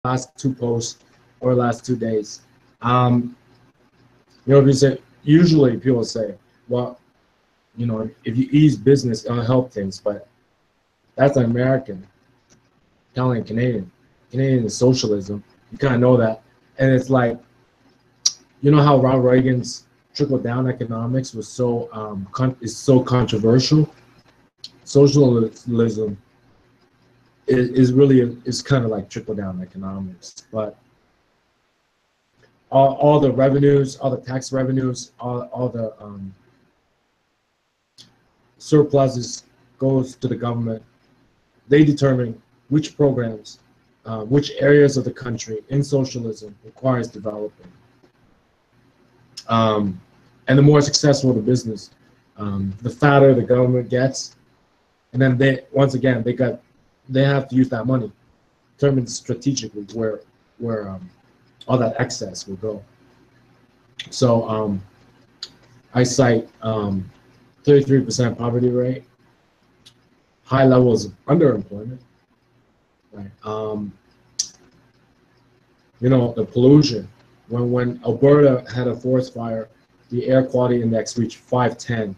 last two posts or last 2 days. You know, if you say, usually people say, well, you know, if you ease business, it'll help things, but that's an American telling a Canadian. Canadian is socialism. You kind of know that. And it's like, you know how Ronald Reagan's trickle-down economics was so is so controversial. Socialism is really kind of like trickle-down economics, but all the revenues, all the tax revenues, all the surpluses goes to the government. They determine which programs, which areas of the country in socialism requires developing. And the more successful the business, the fatter the government gets. And then once again, they have to use that money, determine strategically where all that excess will go. So I cite 33% poverty rate, high levels of underemployment, right? You know, the pollution. When Alberta had a forest fire, the air quality index reached 510.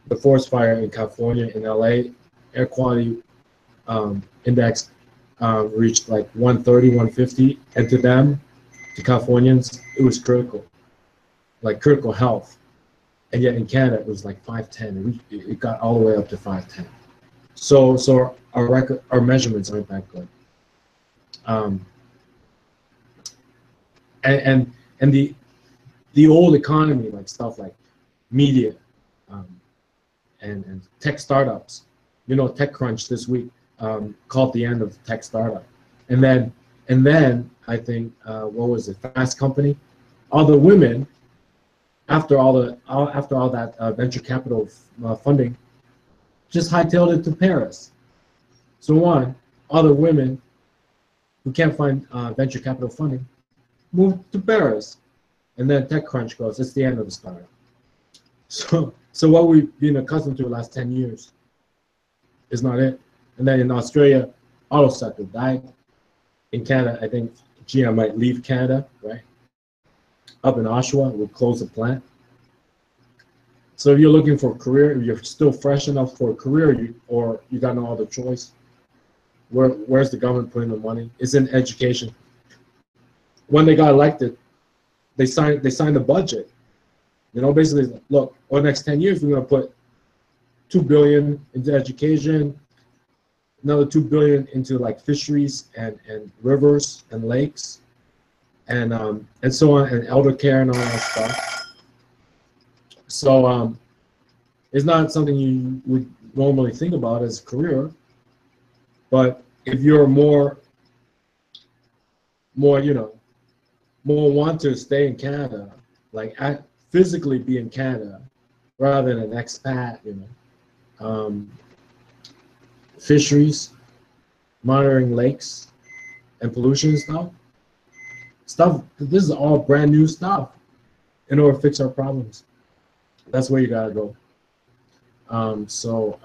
The forest fire in California, in LA, air quality index reached like 130, 150, and to them, to Californians, it was critical, like critical health. And yet in Canada, it was like 510. It got all the way up to 510. So our measurements aren't that good. And the old economy, like stuff like media and tech startups, you know, TechCrunch this week called the end of tech startup. And then I think what was it, Fast Company, all the women after all that venture capital funding just hightailed it to Paris. So all the women who can't find venture capital funding moved to Paris, and then TechCrunch goes, it's the end of the startup. So what we've been accustomed to the last 10 years is not it. And then in Australia, auto sector died. In Canada, I think GM might leave Canada, right? Up in Oshawa, we'll close the plant. So if you're looking for a career, if you're still fresh enough for a career, or you got no other choice, where's the government putting the money? It's in education. When they got elected, they signed the budget. You know, basically, look, over the next 10 years, we're going to put $2 billion into education, another $2 billion into like fisheries and rivers and lakes, and so on, and elder care and all that stuff. So it's not something you would normally think about as a career, but if you're more you know, more want to stay in Canada, like physically be in Canada rather than an expat, you know. Fisheries, monitoring lakes and pollution stuff. This is all brand new stuff in order to fix our problems. That's where you gotta go. So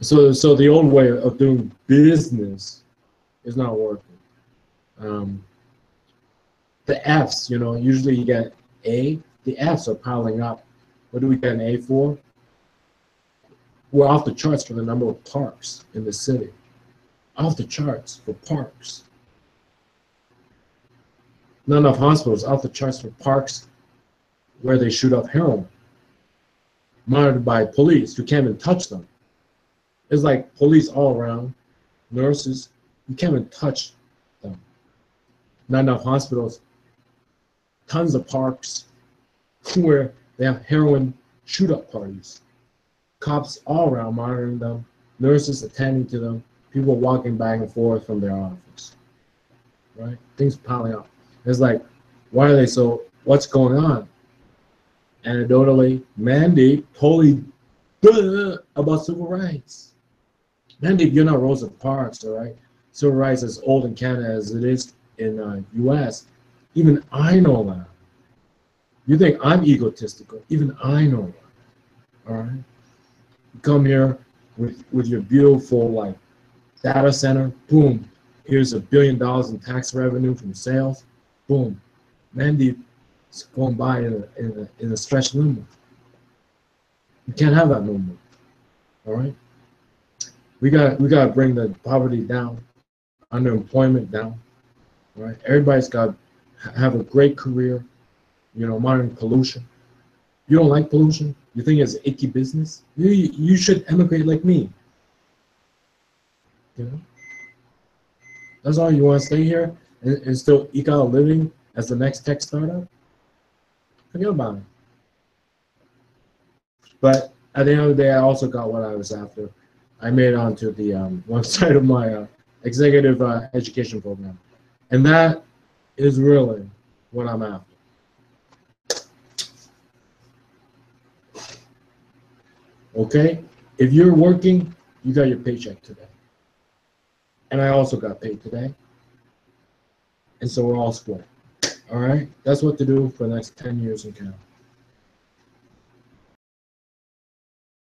the old way of doing business is not working. The F's, you know, usually you get A. The F's are piling up. What do we get an A for? We're off the charts for the number of parks in the city. Off the charts for parks. Not enough hospitals. Off the charts for parks where they shoot up heroin. Monitored by police who can't even touch them. It's like police all around, nurses, you can't even touch them. Not enough hospitals. Tons of parks where they have heroin shoot-up parties. Cops all around monitoring them, nurses attending to them, people walking back and forth from their office, right? Things piling up. It's like, why are they so, what's going on? Anecdotally, Mandy totally about civil rights. Mandy, you're not Rosa Parks, all right? Civil rights is as old in Canada as it is in US. Even I know that. You think I'm egotistical? Even I know that. All right. You come here with your beautiful like data center, boom, Here's $1 billion in tax revenue from sales. Boom. Mandy is going by in a stretch limo. You can't have that no more. All right. We got to bring the poverty down, unemployment down. All right. Everybody's got to have a great career. You know, monitoring pollution. You don't like pollution? You think it's icky business? You should emigrate like me. You know? That's all. You want to stay here and still eke out a living as the next tech startup? Forget about it. But at the end of the day, I also got what I was after. I made it onto the one side of my executive education program. And that is really what I'm after. Okay? If you're working, you got your paycheck today. And I also got paid today. And so we're all split. All right? That's what to do for the next 10 years in Canada.